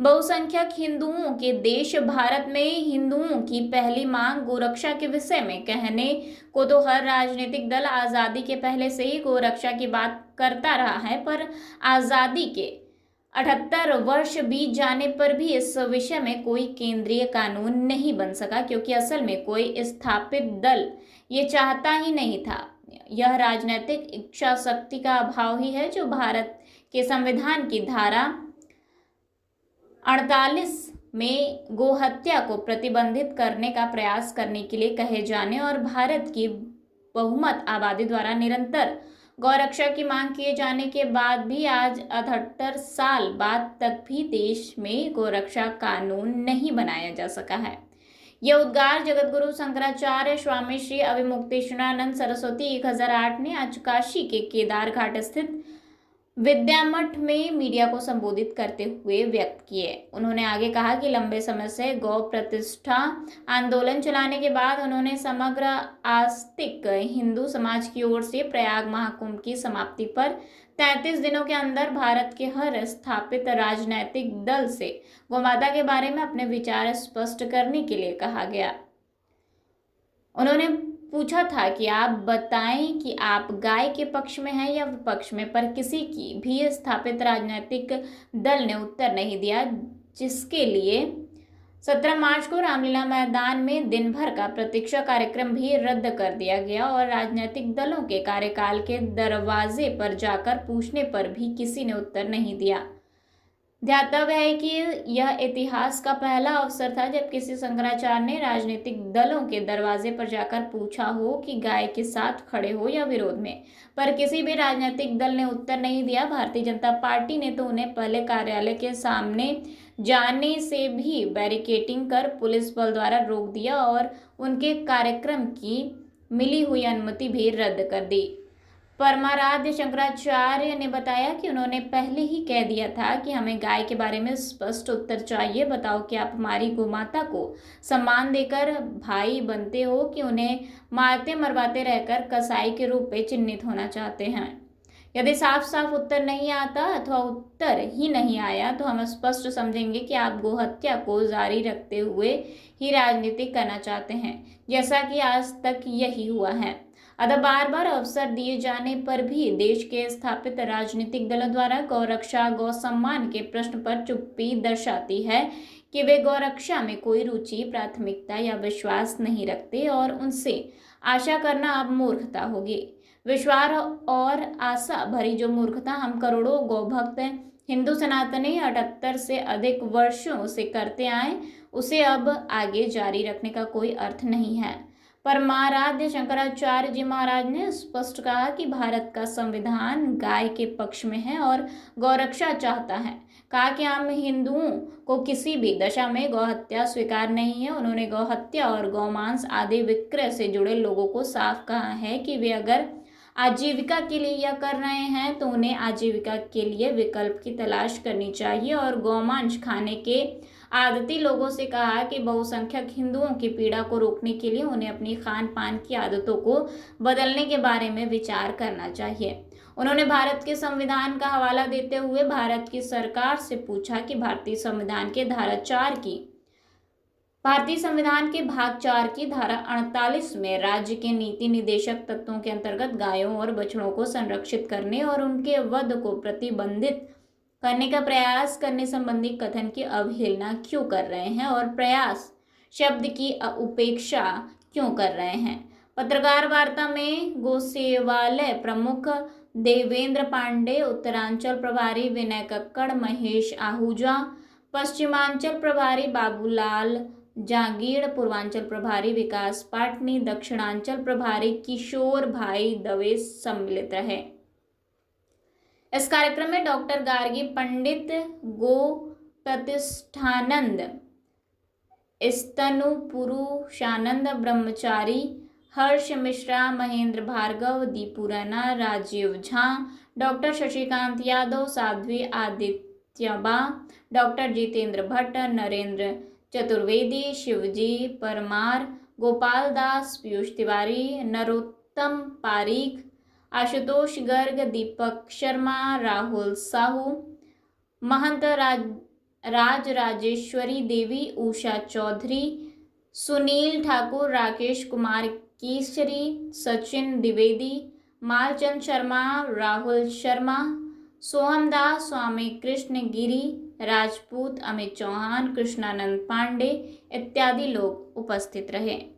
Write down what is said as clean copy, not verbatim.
बहुसंख्यक हिंदुओं के देश भारत में हिंदुओं की पहली मांग गोरक्षा के विषय में कहने को तो हर राजनीतिक दल आजादी के पहले से ही गोरक्षा की बात करता रहा है, पर आजादी के 78 वर्ष बीत जाने पर भी इस विषय में कोई केंद्रीय कानून नहीं बन सका, क्योंकि असल में कोई स्थापित दल ये चाहता ही नहीं था। यह राजनीतिक इच्छा शक्ति का अभाव ही है जो भारत के संविधान की धारा 48 में गोहत्या को प्रतिबंधित करने का प्रयास करने के लिए कहे जाने और भारत की बहुमत आबादी द्वारा निरंतर गौरक्षा की मांग किए जाने के बाद भी आज 78 साल बाद तक भी देश में गौरक्षा कानून नहीं बनाया जा सका है। यह उद्गार जगतगुरु शंकराचार्य स्वामी श्री अविमुक्तेश्वरानंद सरस्वती 1008 ने आज काशी के केदार घाट स्थित विद्यामठ में मीडिया को संबोधित करते हुए व्यक्त किए। उन्होंने आगे कहा कि लंबे समय से गौ प्रतिष्ठा आंदोलन चलाने के बाद उन्होंने समग्र आस्तिक हिंदू समाज की ओर से प्रयाग महाकुंभ की समाप्ति पर 33 दिनों के अंदर भारत के हर स्थापित राजनैतिक दल से गोमाता के बारे में अपने विचार स्पष्ट करने के लिए कहा गया। उन्होंने पूछा था कि आप बताएं कि आप गाय के पक्ष में हैं या विपक्ष में, पर किसी की भी स्थापित राजनीतिक दल ने उत्तर नहीं दिया, जिसके लिए 17 मार्च को रामलीला मैदान में दिन भर का प्रतीक्षा कार्यक्रम भी रद्द कर दिया गया और राजनीतिक दलों के कार्यकाल के दरवाजे पर जाकर पूछने पर भी किसी ने उत्तर नहीं दिया। ध्यातव्य है कि यह इतिहास का पहला अवसर था जब किसी शंकराचार्य ने राजनीतिक दलों के दरवाजे पर जाकर पूछा हो कि गाय के साथ खड़े हो या विरोध में, पर किसी भी राजनीतिक दल ने उत्तर नहीं दिया। भारतीय जनता पार्टी ने तो उन्हें पहले कार्यालय के सामने जाने से भी बैरिकेडिंग कर पुलिस बल द्वारा रोक दिया और उनके कार्यक्रम की मिली हुई अनुमति भी रद्द कर दी। परमाराध्य शंकराचार्य ने बताया कि उन्होंने पहले ही कह दिया था कि हमें गाय के बारे में स्पष्ट उत्तर चाहिए। बताओ कि आप हमारी गोमाता को सम्मान देकर भाई बनते हो कि उन्हें मारते मरवाते रहकर कसाई के रूप में चिन्हित होना चाहते हैं। यदि साफ साफ उत्तर नहीं आता अथवा उत्तर ही नहीं आया तो हम स्पष्ट समझेंगे कि आप गोहत्या को जारी रखते हुए ही राजनीति करना चाहते हैं, जैसा कि आज तक यही हुआ है। अतः बार बार अवसर दिए जाने पर भी देश के स्थापित राजनीतिक दलों द्वारा गौरक्षा गौ सम्मान के प्रश्न पर चुप्पी दर्शाती है कि वे गौरक्षा में कोई रुचि, प्राथमिकता या विश्वास नहीं रखते और उनसे आशा करना अब मूर्खता होगी। विश्वास और आशा भरी जो मूर्खता हम करोड़ों गौभक्त हिंदू सनातनी 78 से अधिक वर्षों से करते आए, उसे अब आगे जारी रखने का कोई अर्थ नहीं है। परमाराध्य शंकराचार्य जी महाराज ने स्पष्ट कहा कि भारत का संविधान गाय के पक्ष में है और गौरक्षा चाहता है। कहा कि आम हिंदुओं को किसी भी दशा में गौहत्या स्वीकार नहीं है। उन्होंने गौहत्या और गौमांस आदि विक्रय से जुड़े लोगों को साफ कहा है कि वे अगर आजीविका के लिए यह कर रहे हैं तो उन्हें आजीविका के लिए विकल्प की तलाश करनी चाहिए और गौमांस खाने के आदती लोगों से कहा कि बहुसंख्यक हिंदुओं की पीड़ा को रोकने के लिए उन्हें अपनी खान पान की आदतों को बदलने के बारे में विचार करना चाहिए। उन्होंने भारत के संविधान का हवाला देते हुए भारत की सरकार से पूछा कि भारतीय संविधान के भाग 4 की धारा 48 में राज्य के नीति निदेशक तत्वों के अंतर्गत गायों और बछड़ों को संरक्षित करने और उनके वध को प्रतिबंधित करने का प्रयास करने संबंधी कथन की अवहेलना क्यों कर रहे हैं और प्रयास शब्द की उपेक्षा क्यों कर रहे हैं। पत्रकार वार्ता में गोसेवालय प्रमुख देवेंद्र पांडे, उत्तरांचल प्रभारी विनय कक्कड़, महेश आहूजा, पश्चिमांचल प्रभारी बाबूलाल जागीर, पूर्वांचल प्रभारी विकास पाटनी, दक्षिणांचल प्रभारी किशोर भाई दवे सम्मिलित रहे। इस कार्यक्रम में डॉक्टर गार्गी पंडित, गो प्रतिष्ठानंद, स्तनु पुरुषानंद ब्रह्मचारी, हर्ष मिश्रा, महेंद्र भार्गव, दीपू रैना, राजीव झा, डॉक्टर शशिकांत यादव, साध्वी आदित्यबा, डॉक्टर जितेंद्र भट्ट, नरेंद्र चतुर्वेदी, शिवजी परमार, गोपाल दास, पीयूष तिवारी, नरोत्तम पारीख, आशुतोष गर्ग, दीपक शर्मा, राहुल साहू, महंत राजराजेश्वरी देवी, उषा चौधरी, सुनील ठाकुर, राकेश कुमार केसरी, सचिन द्विवेदी, मालचंद शर्मा, राहुल शर्मा, सोहम दास, स्वामी कृष्ण गिरी राजपूत, अमित चौहान, कृष्णानंद पांडे इत्यादि लोग उपस्थित रहे।